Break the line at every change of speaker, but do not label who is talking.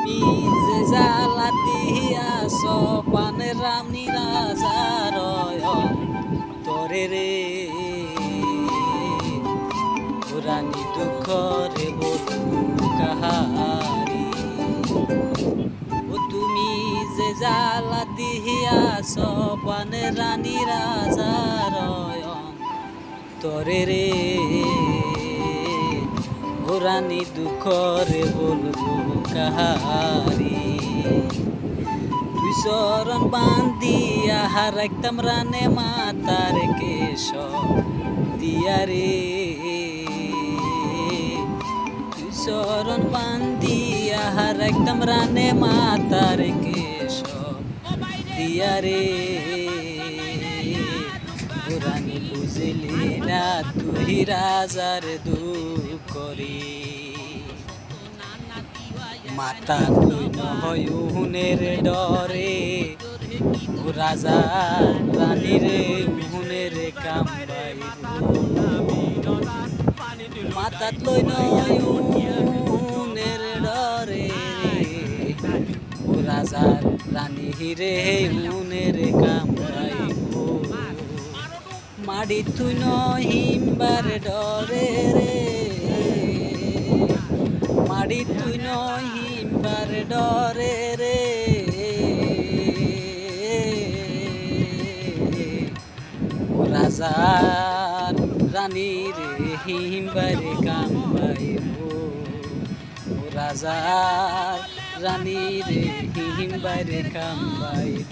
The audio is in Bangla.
তুমি যে জ্বালা দিয়াছ পানের রামনি রাজার তরে রে পুরানি দুঃখ রে বধু কাহারি ও তুমি যে জ্বালা দিয়াছ পানের রানী রাজার তরে রে রানী দুঃখ রে বলবো কাহারি তুই চরণ বান্ধিয়া রাখতাম রানে মাতার কেশ দিয়া রে তুই চরণ বান্ধিয়া রাখতাম রানে মাতার কেশ দিয়া রে রানী বুঝলি না তুই রাজার দুঃখ রে মাতা তুই নহয় উহুনের ডরে ও রাজা রানী রে উহুনের কামবাই মাতা তুই নয় উহুনের ডরে ও রাজা রানী রে উহুনের কামবাই মাড়ি তুই নহিমবার ডরে রে মাড়ি তুই নহিমবার ডরে রে ও রাজার রানী রে হিমবারে কামবাইব ও রাজার রানী রে হিমবারে কামবাইব